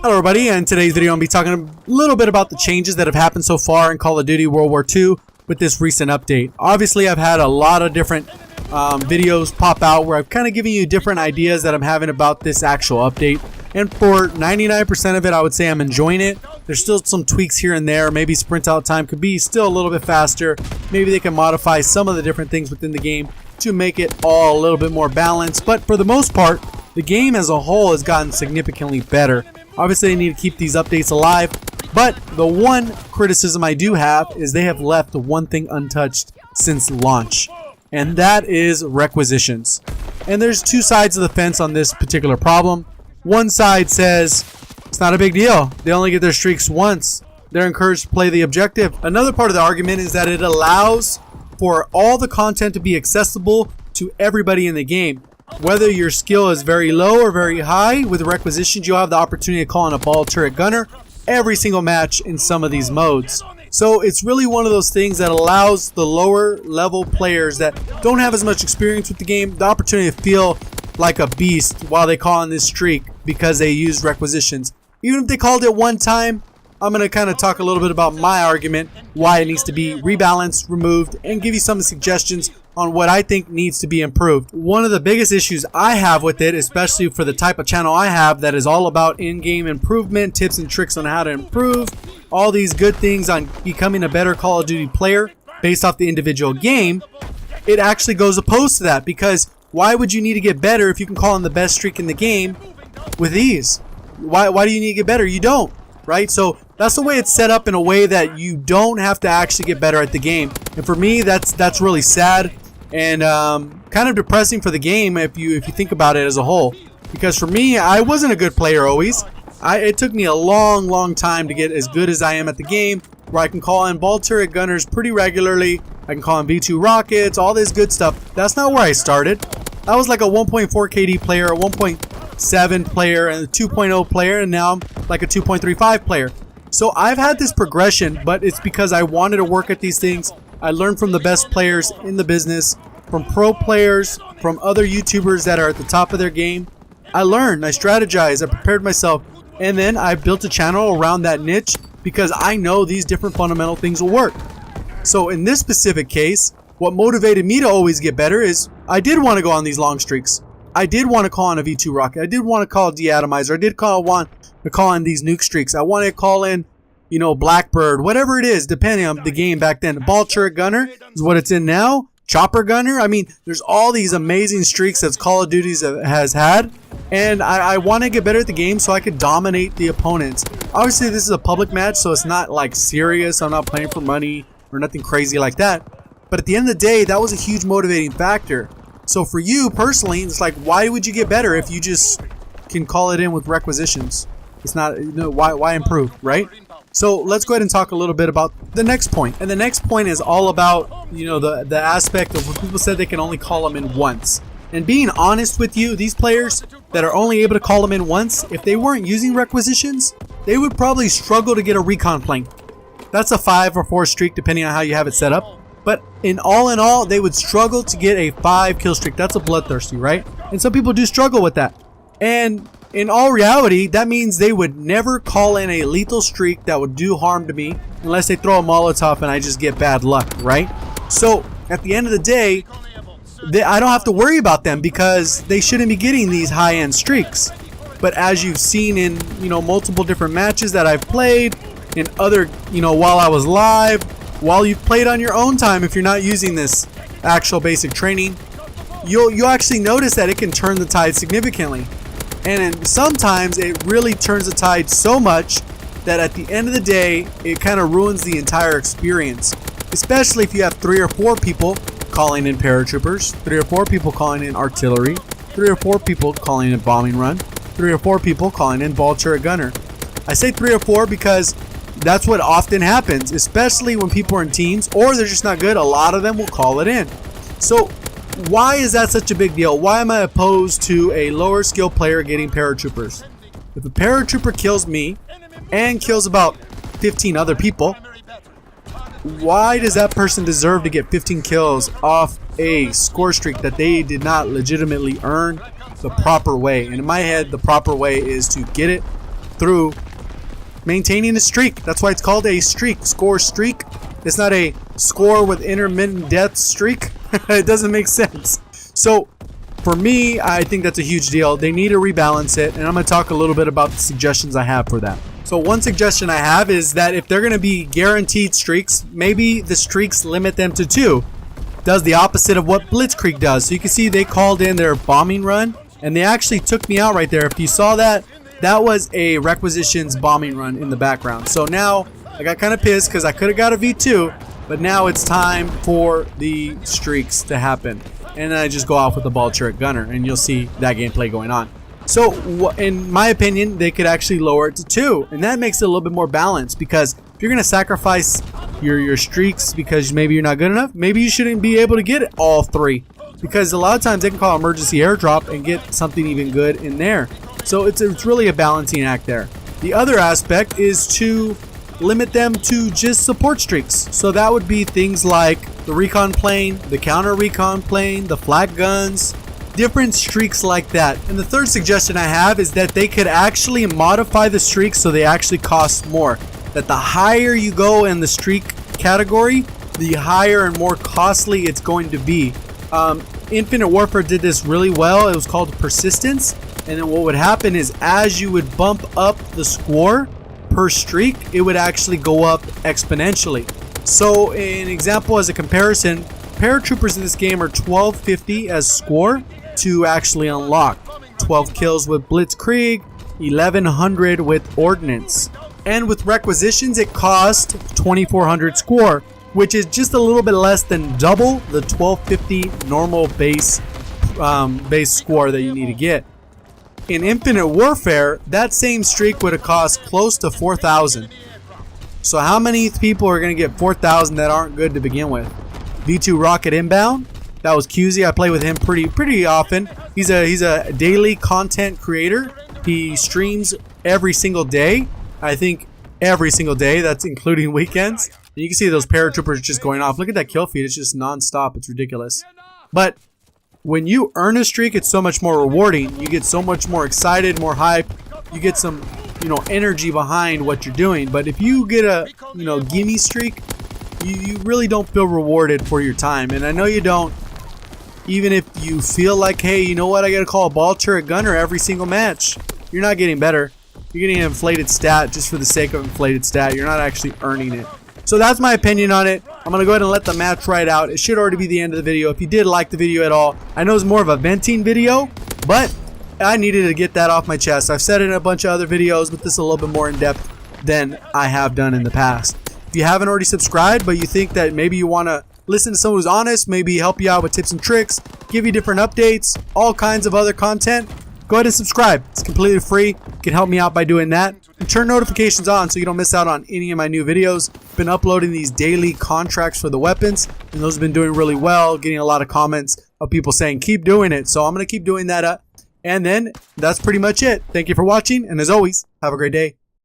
Hello everybody, and in today's video I'm going to be talking a little bit about the changes that have happened so far in Call of Duty World War II with this recent update. Obviously I've had a lot of different videos pop out where I've kind of given you different ideas that I'm having about this actual update, and for 99% of it I would say I'm enjoying it. There's still some tweaks here and there. Maybe sprint out time could be still a little bit faster. Maybe they can modify some of the different things within the game to make it all a little bit more balanced, but for the most part the game as a whole has gotten significantly better. Obviously they need to keep these updates alive, but the one criticism I do have is they have left one thing untouched since launch, and that is requisitions. And there's two sides of the fence on this particular problem. One side says it's not a big deal, they only get their streaks once, they're encouraged to play the objective. Another part of the argument is that it allows for all the content to be accessible to everybody in the game. Whether your skill is very low or very high, with requisitions you'll have the opportunity to call in a ball turret gunner every single match in some of these modes. So it's really one of those things that allows the lower level players that don't have as much experience with the game the opportunity to feel like a beast while they call in this streak because they use requisitions. Even if they called it one time, I'm going to kind of talk a little bit about my argument, why it needs to be rebalanced, removed, and give you some suggestions on what I think needs to be improved. One of the biggest issues I have with it, especially for the type of channel I have that is all about in-game improvement, tips and tricks on how to improve, all these good things on becoming a better Call of Duty player based off the individual game, it actually goes opposed to that, because why would you need to get better if you can call in the best streak in the game with ease? Why do you need to get better? You don't, right? So that's the way it's set up, in a way that you don't have to actually get better at the game. And for me, that's really sad and kind of depressing for the game if you think about it as a whole. Because for me, I wasn't a good player always. It took me a long time to get as good as I am at the game, where I can call in ball turret gunners pretty regularly. I can call in V2 rockets, all this good stuff. That's not where I started. I was like a 1.4 KD player, a 1.7 player, and a 2.0 player, and now I'm like a 2.35 player. So I've had this progression, but it's because I wanted to work at these things. I learned from the best players in the business, from pro players, from other YouTubers that are at the top of their game. I learned, I strategized, I prepared myself, and then I built a channel around that niche because I know these different fundamental things will work. So in this specific case, what motivated me to always get better is I did want to go on these long streaks. I did want to call in a V2 rocket. I did want to call a deatomizer. I did want to call in these nuke streaks. I wanted to call in, you know, Blackbird, whatever it is, depending on the game back then. Ball turret gunner is what it's in now. Chopper gunner. I mean, there's all these amazing streaks that Call of Duty has had, and I want to get better at the game so I could dominate the opponents. Obviously, this is a public match, so it's not like serious. I'm not playing for money or nothing crazy like that. But at the end of the day, that was a huge motivating factor. So for you personally, it's like, why would you get better if you just can call it in with requisitions? It's not, you know, why improve, right? So let's go ahead and talk a little bit about the next point. And the next point is all about, you know, the aspect of when people said they can only call them in once. And being honest with you, these players that are only able to call them in once, if they weren't using requisitions, they would probably struggle to get a recon flank. That's a 5 or 4 streak depending on how you have it set up. But in all, they would struggle to get a 5 kill streak. That's a bloodthirsty, right? And some people do struggle with that. And in all reality, that means they would never call in a lethal streak that would do harm to me unless they throw a Molotov and I just get bad luck, right? So at the end of the day, I don't have to worry about them because they shouldn't be getting these high-end streaks. But as you've seen in, you know, multiple different matches that I've played, in other, you know, while I was live, while you've played on your own time, if you're not using this actual basic training, you'll actually notice that it can turn the tide significantly. And sometimes it really turns the tide so much that at the end of the day, it kind of ruins the entire experience. Especially if you have 3 or 4 people calling in paratroopers, 3 or 4 people calling in artillery, 3 or 4 people calling in bombing run, 3 or 4 people calling in ball turret gunner. I say 3 or 4 because that's what often happens, especially when people are in teams or they're just not good. A lot of them will call it in. So why is that such a big deal? Why am I opposed to a lower skill player getting paratroopers? If a paratrooper kills me and kills about 15 other people, why does that person deserve to get 15 kills off a score streak that they did not legitimately earn the proper way? And in my head, the proper way is to get it through maintaining a streak. That's why it's called a streak. Score streak. It's not a score with intermittent death streak. It doesn't make sense. So for me, I think that's a huge deal. They need to rebalance it, and I'm going to talk a little bit about the suggestions I have for that. So one suggestion I have is that if they're going to be guaranteed streaks, maybe the streaks limit them to 2. Does the opposite of what Blitzkrieg does. So you can see they called in their bombing run, and they actually took me out right there. If you saw that, that was a Requisitions bombing run in the background. So now I got kind of pissed because I could have got a V2, but now it's time for the streaks to happen. And then I just go off with the ball turret gunner, and you'll see that gameplay going on. So in my opinion, they could actually lower it to 2, and that makes it a little bit more balanced, because if you're going to sacrifice your streaks because maybe you're not good enough, maybe you shouldn't be able to get all 3, because a lot of times they can call emergency airdrop and get something even good in there. So it's really a balancing act there. The other aspect is to limit them to just support streaks. So that would be things like the recon plane, the counter recon plane, the flak guns, different streaks like that. And the third suggestion I have is that they could actually modify the streaks so they actually cost more. That the higher you go in the streak category, the higher and more costly it's going to be. Infinite Warfare did this really well. It was called persistence. And then what would happen is as you would bump up the score per streak, it would actually go up exponentially. So an example as a comparison, paratroopers in this game are 1250 as score to actually unlock. 12 kills with Blitzkrieg, 1100 with ordnance. And with Requisitions, it cost 2400 score, which is just a little bit less than double the 1250 normal base score that you need to get. In Infinite Warfare, that same streak would have cost close to 4,000. So how many people are going to get 4,000 that aren't good to begin with? V2 Rocket Inbound, that was QZ. I play with him pretty often. He's a daily content creator. He streams every single day. I think every single day. That's including weekends. And you can see those paratroopers just going off. Look at that kill feed. It's just non-stop. It's ridiculous. But when you earn a streak, it's so much more rewarding. You get so much more excited, more hype. You get some, energy behind what you're doing. But if you get a, gimme streak, you really don't feel rewarded for your time. And I know you don't, even if you feel like, hey, you know what, I gotta call a ball turret gunner every single match. You're not getting better. You're getting an inflated stat just for the sake of inflated stat. You're not actually earning it. So that's my opinion on it. I'm going to go ahead and let the match ride out. It should already be the end of the video. If you did like the video at all, I know it's more of a venting video, but I needed to get that off my chest. I've said it in a bunch of other videos, but this is a little bit more in depth than I have done in the past. If you haven't already subscribed, but you think that maybe you want to listen to someone who's honest, maybe help you out with tips and tricks, give you different updates, all kinds of other content, go ahead and subscribe. It's completely free. You can help me out by doing that. And turn notifications on so you don't miss out on any of my new videos. I've been uploading these daily contracts for the weapons, and those have been doing really well, getting a lot of comments of people saying keep doing it. So I'm going to keep doing that. And then that's pretty much it. Thank you for watching, and as always, have a great day.